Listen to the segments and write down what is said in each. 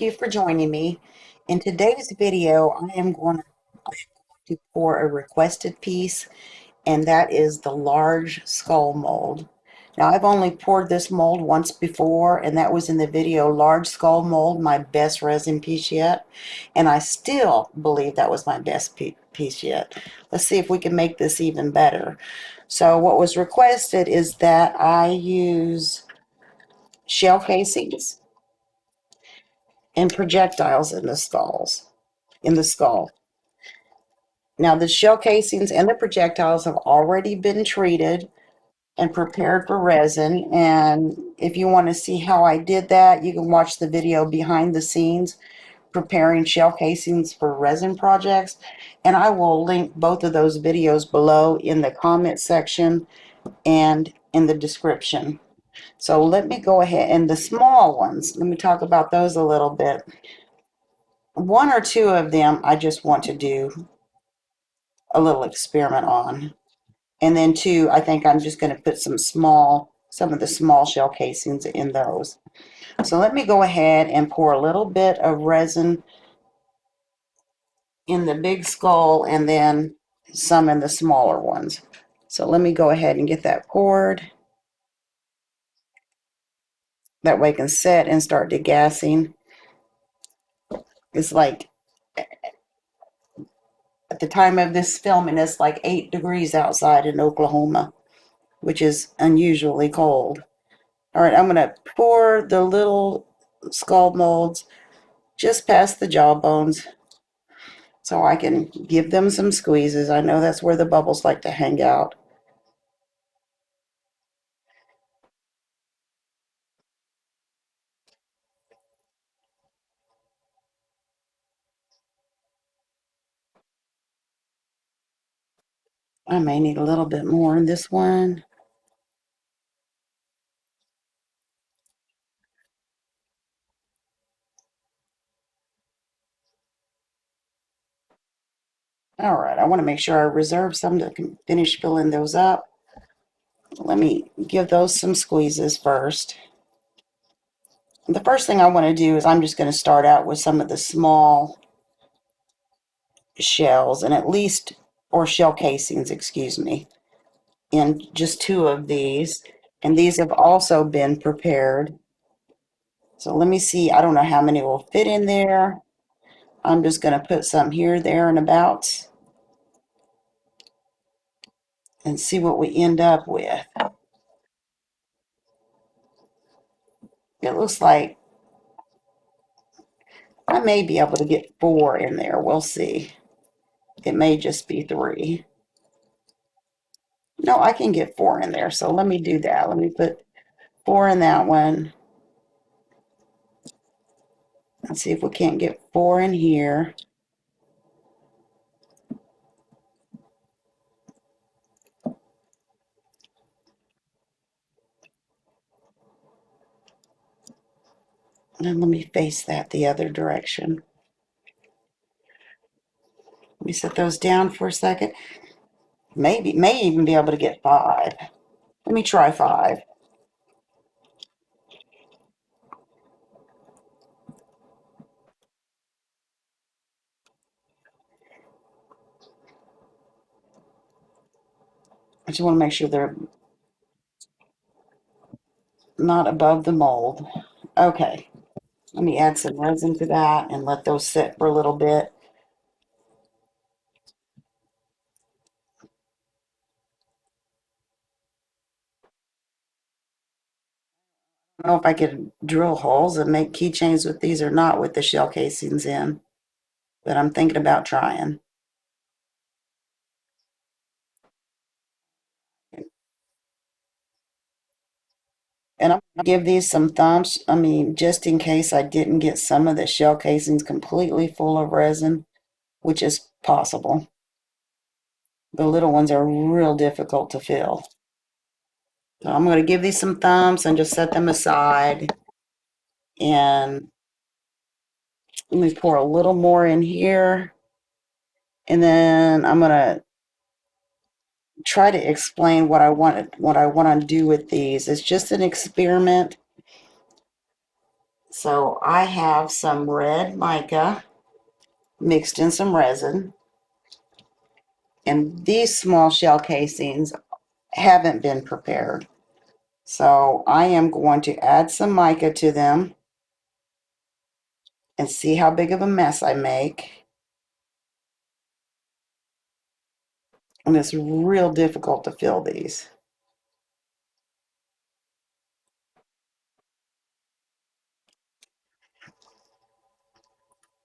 thank you for joining me. In today's video, I am going to pour a requested piece, and that is the large skull mold. Now, I've only poured this mold once before, and that was in the video Large Skull Mold, my best resin piece yet. And I still believe that was my best piece yet. Let's see if we can make this even better. So what was requested is that I use shell casings and projectiles in the skull. Now the shell casings and the projectiles have already been treated and prepared for resin, and if you want to see how I did that, you can watch the video behind the scenes preparing shell casings for resin projects, and I will link both of those videos below in the comment section and in the description. So let me go ahead, and the small ones, let me talk about those a little bit. One or two of them I just want to do a little experiment on. And then two, I think I'm just going to put some of the small shell casings in those. So let me go ahead and pour a little bit of resin in the big skull and then some in the smaller ones. So let me go ahead and get that poured. That way it can set and start degassing. It's like, at the time of this filming, it's like 8 degrees outside in Oklahoma, which is unusually cold. All right, I'm going to pour the little skull molds just past the jawbones so I can give them some squeezes. I know that's where the bubbles like to hang out. I may need a little bit more in this one. All right, I want to make sure I reserve some to finish filling those up. Let me give those some squeezes first. The first thing I want to do is I'm just going to start out with some of the small shells and or shell casings, excuse me, in just two of these. And these have also been prepared. So let me see, I don't know how many will fit in there. I'm just going to put some here, there, and about and see what we end up with. It looks like I may be able to get 4 in there. We'll see. It may just be 3. No, I can get 4 in there. So let me do that. Let me put 4 in that one. Let's see if we can't get 4 in here. And let me face that the other direction. Let me set those down for a second. May even be able to get 5. Let me try 5. I just want to make sure they're not above the mold. Okay. Let me add some resin to that and let those sit for a little bit. I don't know if I could drill holes and make keychains with these or not with the shell casings in, but I'm thinking about trying. And I'm gonna give these some thumbs. I mean, just in case I didn't get some of the shell casings completely full of resin, which is possible. The little ones are real difficult to fill. So I'm going to give these some thumbs and just set them aside. And let me pour a little more in here. And then I'm going to try to explain what I want to do with these. It's just an experiment. So I have some red mica mixed in some resin, and these small shell casings haven't been prepared. So I am going to add some mica to them and see how big of a mess I make. And it's real difficult to fill these.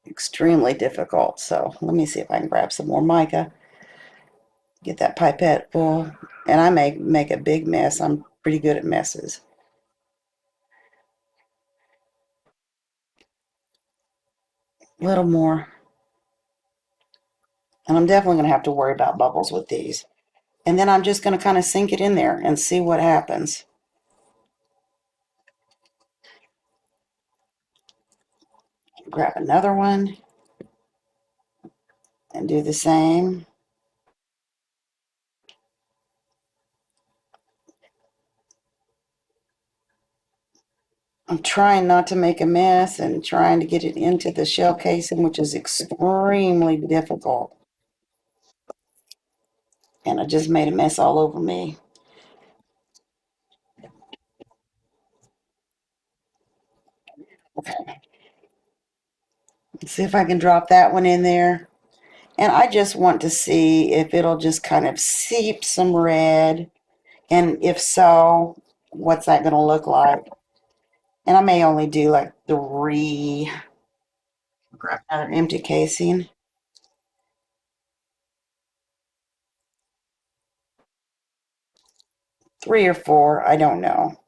Extremely difficult. So let me see if I can grab some more mica, get that pipette full. And I may make a big mess. I'm pretty good at messes. A little more. And I'm definitely going to have to worry about bubbles with these. And then I'm just going to kind of sink it in there and see what happens. Grab another one and do the same. I'm trying not to make a mess and trying to get it into the shell casing, which is extremely difficult. And I just made a mess all over me. Okay. Let's see if I can drop that one in there. And I just want to see if it'll just kind of seep some red. And if so, what's that going to look like? And I may only do like 3. Grab another empty casing. 3 or 4, I don't know.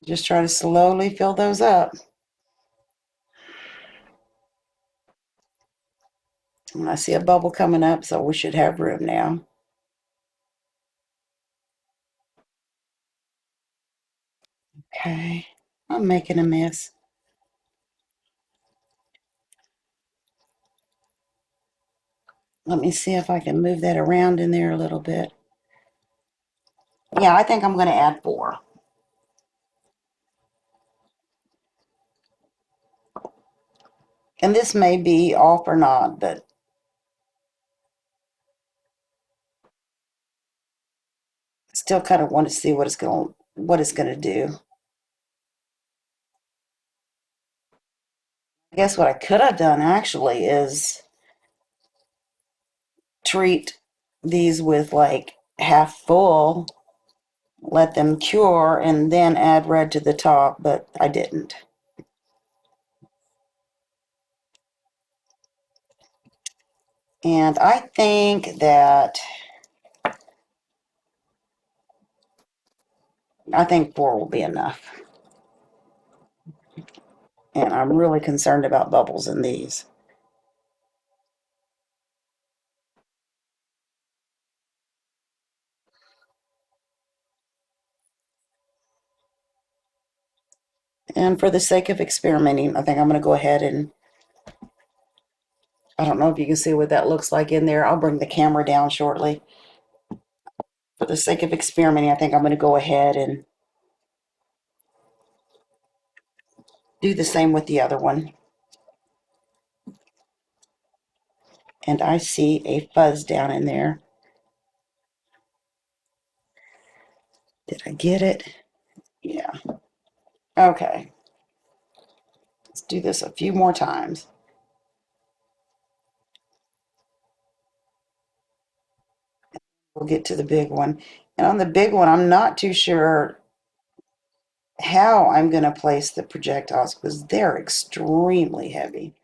Just try to slowly fill those up. And I see a bubble coming up, so we should have room now. Okay, I'm making a mess. Let me see if I can move that around in there a little bit. Yeah, I think I'm going to add 4. And this may be off or not, but still kind of want to see what it's going to do. I guess what I could have done actually is treat these with like half full, let them cure, and then add red to the top, but I didn't. And I think 4 will be enough. And I'm really concerned about bubbles in these. And for the sake of experimenting, I think I'm going to go ahead and, I don't know if you can see what that looks like in there. I'll bring the camera down shortly. For the sake of experimenting, I think I'm going to go ahead and do the same with the other one. And I see a fuzz down in there. Did I get it? Yeah. Okay. Let's do this a few more times. We'll get to the big one. And on the big one, I'm not too sure how I'm going to place the projectiles because they're extremely heavy.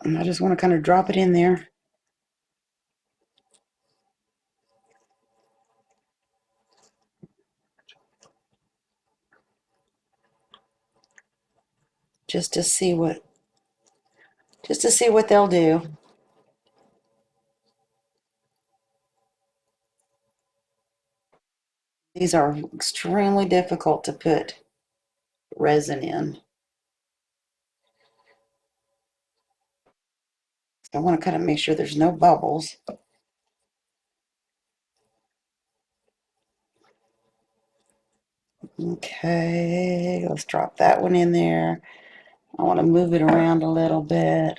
And I just want to kind of drop it in there. Just to see what they'll do. These are extremely difficult to put resin in. I want to kind of make sure there's no bubbles. Okay, let's drop that one in there. I want to move it around a little bit.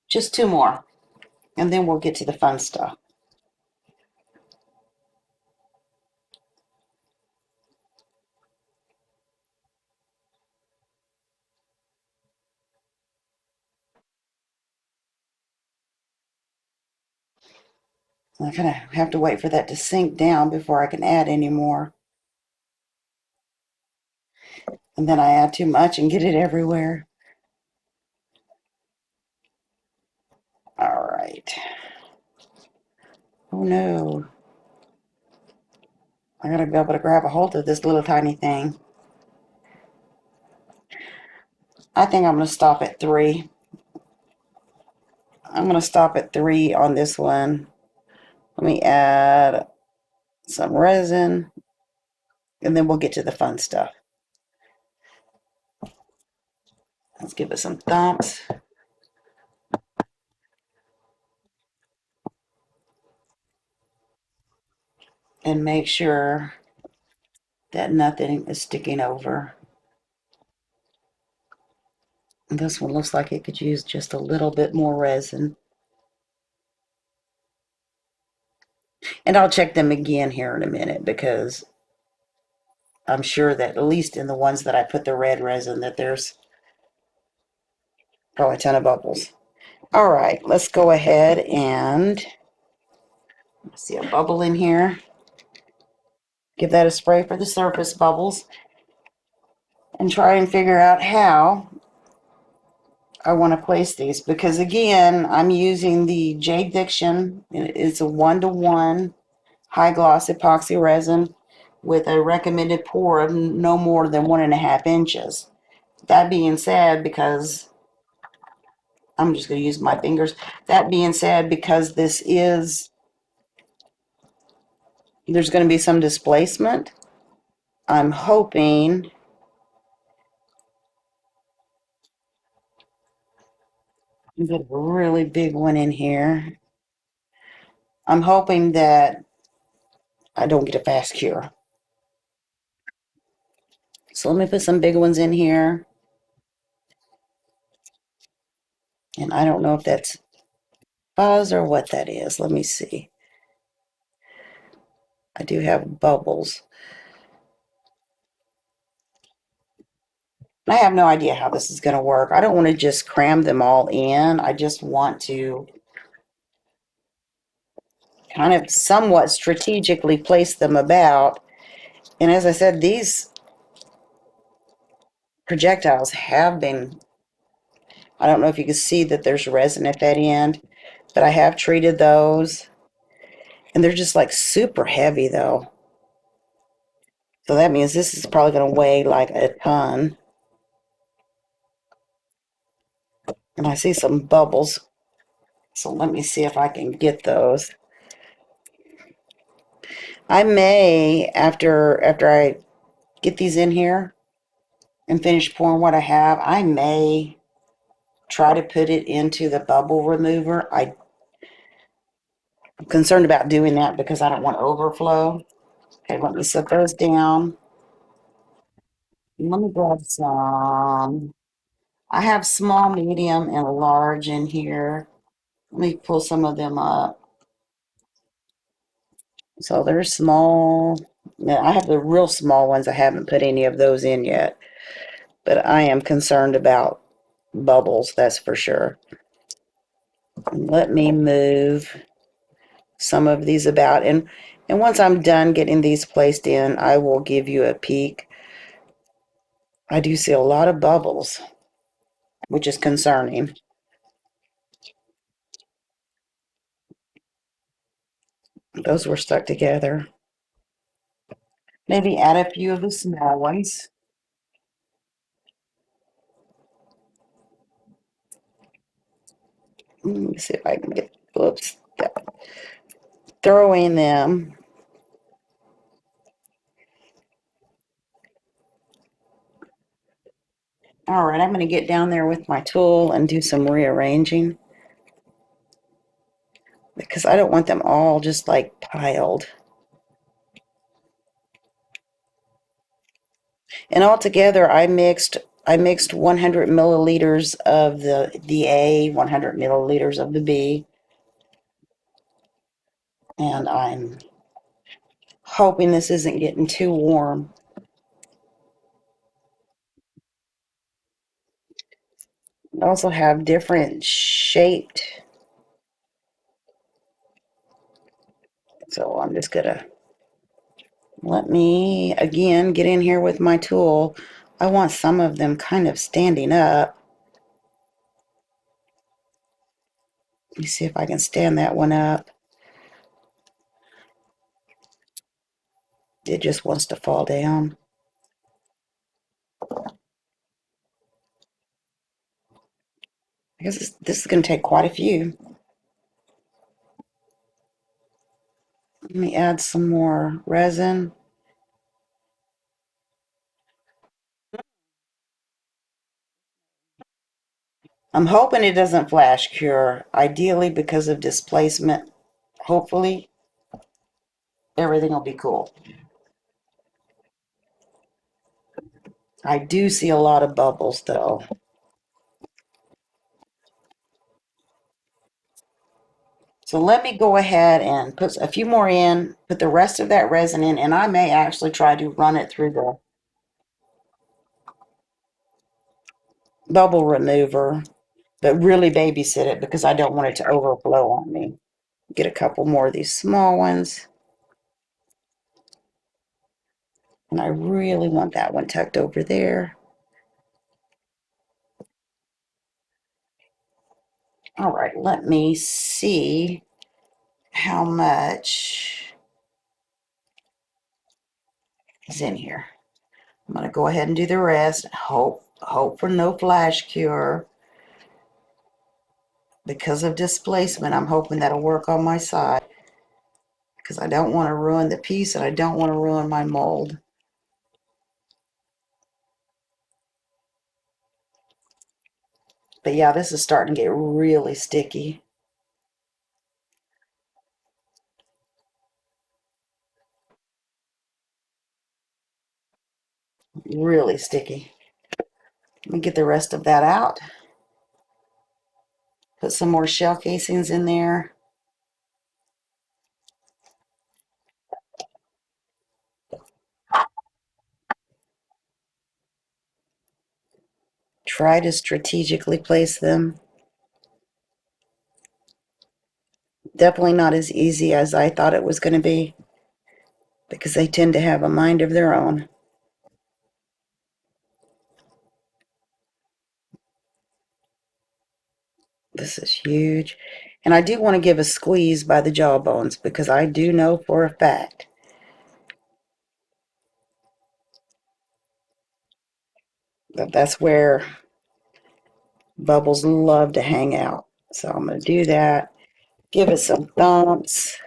Just two more, and then we'll get to the fun stuff. I kind of have to wait for that to sink down before I can add any more. And then I add too much and get it everywhere. All right. Oh no. I gotta be able to grab a hold of this little tiny thing. I think I'm gonna stop at 3. I'm gonna stop at 3 on this one. Let me add some resin, and then we'll get to the fun stuff. Let's give it some thumps. And make sure that nothing is sticking over. And this one looks like it could use just a little bit more resin. And I'll check them again here in a minute because I'm sure that at least in the ones that I put the red resin that there's probably a ton of bubbles. All right, let's go ahead and see a bubble in here. Give that a spray for the surface bubbles and try and figure out how I want to place these because again, I'm using the Jade Diction. It's a 1-to-1 high gloss epoxy resin with a recommended pour of no more than 1.5 inches. That being said, because I'm just going to use my fingers. That being said, because there's going to be some displacement, I'm hoping get a really big one in here. I'm hoping that I don't get a fast cure. So let me put some big ones in here. And I don't know if that's fuzz or what that is. Let me see. I do have bubbles. I have no idea how this is going to work. I don't want to just cram them all in. I just want to kind of somewhat strategically place them about. And as I said, these projectiles have been, I don't know if you can see that there's resin at that end, but I have treated those. And they're just like super heavy though. So that means this is probably going to weigh like a ton. And I see some bubbles. So let me see if I can get those. I may, after I get these in here and finish pouring what I have, I may try to put it into the bubble remover. I'm concerned about doing that because I don't want overflow. Okay, let me set those down. Let me grab some. I have small, medium, and large in here. Let me pull some of them up. So they're small. Now, I have the real small ones. I haven't put any of those in yet. But I am concerned about bubbles, that's for sure. Let me move some of these about. And once I'm done getting these placed in, I will give you a peek. I do see a lot of bubbles, which is concerning. Those were stuck together. Maybe add a few of the small ones. Let me see if I can get, whoops, yeah. Throwing them. All right, I'm going to get down there with my tool and do some rearranging because I don't want them all just like piled. And altogether, I mixed 100 milliliters of the A, 100 milliliters of the B, and I'm hoping this isn't getting too warm. I also have different shaped, so I'm just gonna let me again get in here with my tool. I want some of them kind of standing up. Let me see if I can stand that one up. It just wants to fall down. I guess this is going to take quite a few. Let me add some more resin. I'm hoping it doesn't flash cure. Ideally, because of displacement, hopefully everything will be cool. I do see a lot of bubbles though. So let me go ahead and put a few more in, put the rest of that resin in, and I may actually try to run it through the bubble remover, but really babysit it because I don't want it to overflow on me. Get a couple more of these small ones. And I really want that one tucked over there. All right, let me see how much is in here. I'm going to go ahead and do the rest. Hope for no flash cure. Because of displacement, I'm hoping that'll work on my side. Because I don't want to ruin the piece and I don't want to ruin my mold. But yeah, this is starting to get really sticky. Really sticky. Let me get the rest of that out. Put some more shell casings in there. Try to strategically place them. Definitely not as easy as I thought it was going to be because they tend to have a mind of their own. This is huge. And I do want to give a squeeze by the jawbones because I do know for a fact that that's where bubbles love to hang out. So I'm going to do that. Give it some thumps.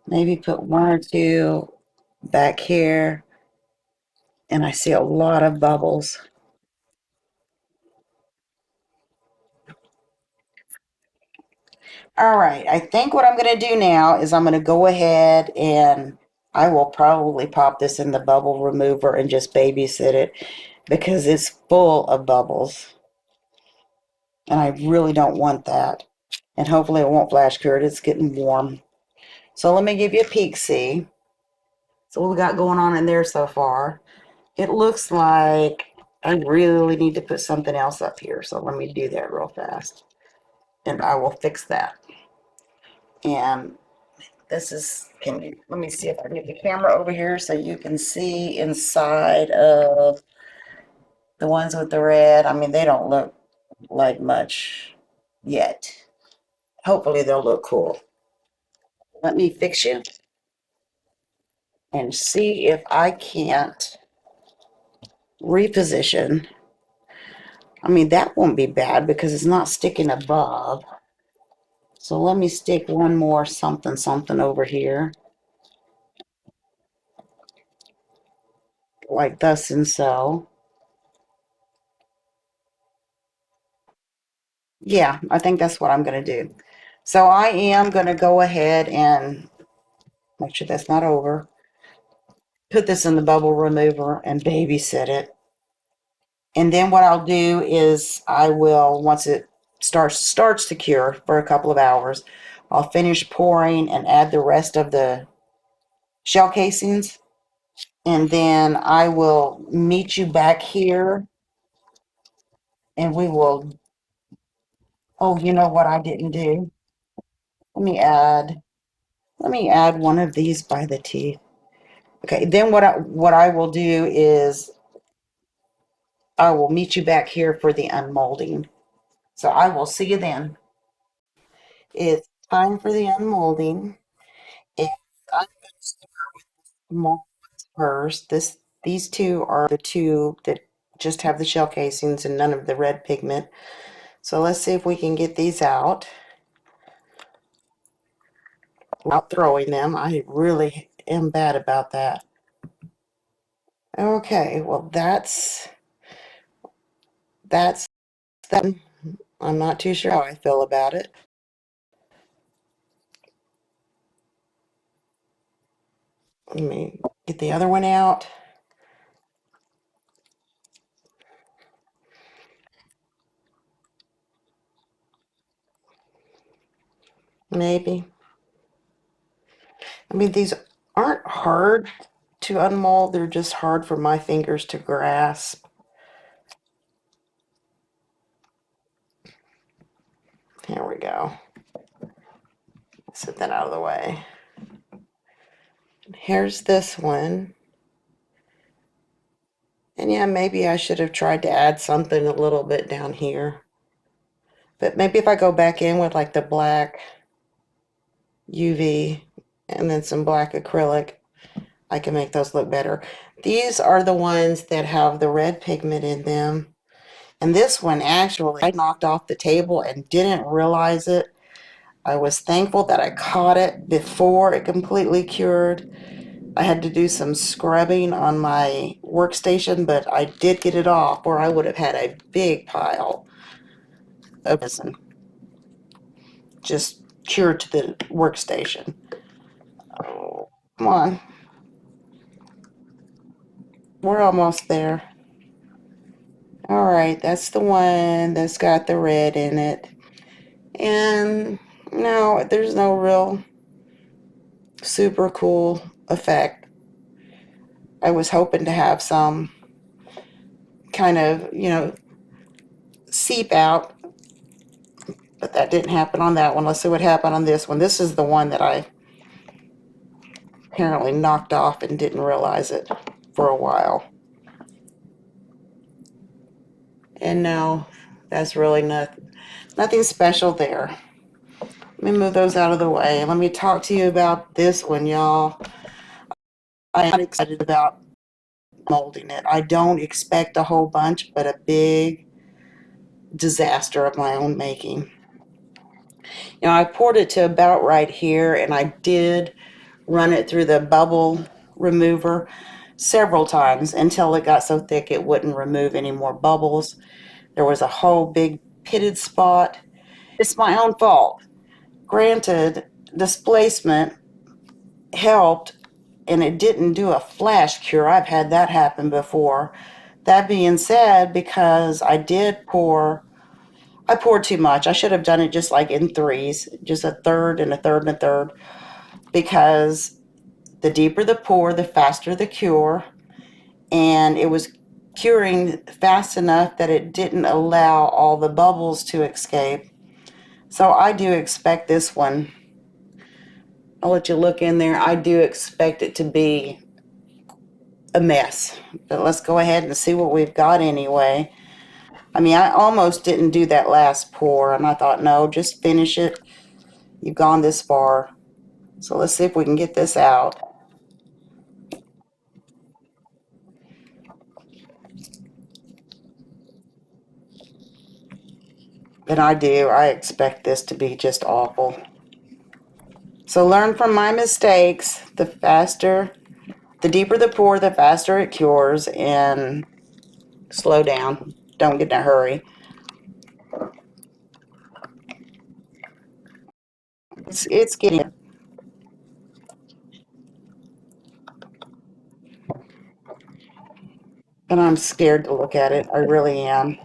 Maybe put one or two back here. And I see a lot of bubbles. All right, I think what I'm going to do now is I'm going to go ahead and I will probably pop this in the bubble remover and just babysit it because it's full of bubbles. And I really don't want that. And hopefully it won't flash cure it. It's getting warm. So let me give you a peek, see. So what we got going on in there so far. It looks like I really need to put something else up here. So let me do that real fast. And I will fix that. And this is, let me see if I can get the camera over here so you can see inside of the ones with the red. I mean, they don't look like much yet. Hopefully they'll look cool. Let me fix you and see if I can't reposition. I mean, that won't be bad because it's not sticking above. So let me stick one more something something over here. Like thus and so. Yeah, I think that's what I'm going to do. So I am going to go ahead and make sure that's not over. Put this in the bubble remover and babysit it. And then what I'll do is I will, once it starts to cure for a couple of hours, I'll finish pouring and add the rest of the shell casings. And then I will meet you back here and we will, oh, you know what I didn't do? Let me add, let me add one of these by the teeth. Okay, then what I will do is I will meet you back here for the unmolding. So I will see you then. It's time for the unmolding. And I'm going to start mold first. These two are the two that just have the shell casings and none of the red pigment. So let's see if we can get these out without throwing them. I really am bad about that. Okay, well that's that. I'm not too sure how I feel about it. Let me get the other one out. Maybe. I mean, these aren't hard to unmold. They're just hard for my fingers to grasp. Here we go. Set that out of the way. Here's this one. And yeah, maybe I should have tried to add something a little bit down here. But maybe if I go back in with like the black UV and then some black acrylic, I can make those look better. These are the ones that have the red pigment in them. And this one actually I knocked off the table and didn't realize it. I was thankful that I caught it before it completely cured. I had to do some scrubbing on my workstation, but I did get it off, or I would have had a big pile of resin just cured to the workstation. Oh, come on. We're almost there. All right, that's the one that's got the red in it. And no, there's no real super cool effect. I was hoping to have some kind of, seep out, but that didn't happen on that one. Let's see what happened on this one. This is the one that I apparently knocked off and didn't realize it for a while. And no, that's really nothing special there. Let me move those out of the way. Let me talk to you about this one, y'all. I'm not excited about molding it. I don't expect a whole bunch, but a big disaster of my own making. I poured it to about right here, and I did run it through the bubble remover several times until it got so thick it wouldn't remove any more bubbles. There was a whole big pitted spot. It's my own fault. Granted, displacement helped and it didn't do a flash cure. I've had that happen before. That being said, because I poured too much. I should have done it just like in threes, just a third and a third and a third, because the deeper the pour, the faster the cure. And it was curing fast enough that it didn't allow all the bubbles to escape. So I do expect this one. I'll let you look in there. I do expect it to be a mess. But let's go ahead and see what we've got anyway. I mean, I almost didn't do that last pour, and I thought, no, just finish it. You've gone this far. So let's see if we can get this out. And I do. I expect this to be just awful. So learn from my mistakes. The deeper the pour, the faster it cures, and slow down. Don't get in a hurry. It's getting, and I'm scared to look at it. I really am.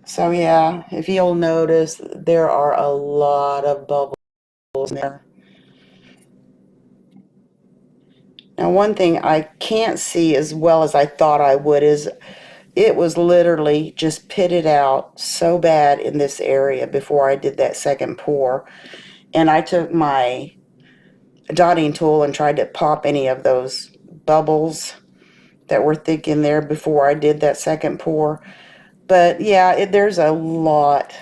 So yeah, if you'll notice, there are a lot of bubbles in there. Now, one thing I can't see as well as I thought I would is it was literally just pitted out so bad in this area before I did that second pour. And I took my dotting tool and tried to pop any of those bubbles that were thick in there before I did that second pour. But yeah, there's a lot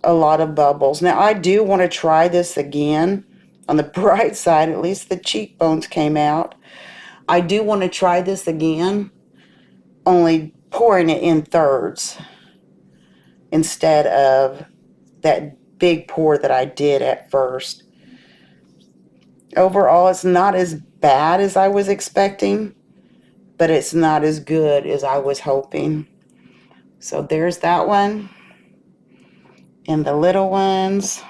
of bubbles. Now, I do want to try this again. On the bright side, at least the cheekbones came out. I do want to try this again, only pouring it in thirds instead of that big pour that I did at first. Overall, it's not as bad as I was expecting, but it's not as good as I was hoping. So there's that one. And the little ones.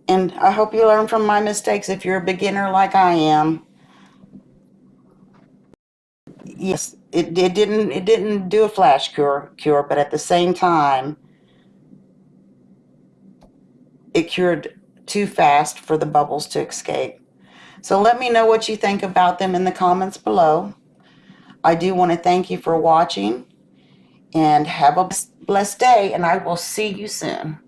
And I hope you learn from my mistakes if you're a beginner like I am. Yes, it didn't do a flash cure, but at the same time, it cured too fast for the bubbles to escape. So let me know what you think about them in the comments below. I do want to thank you for watching and have a blessed day, and I will see you soon.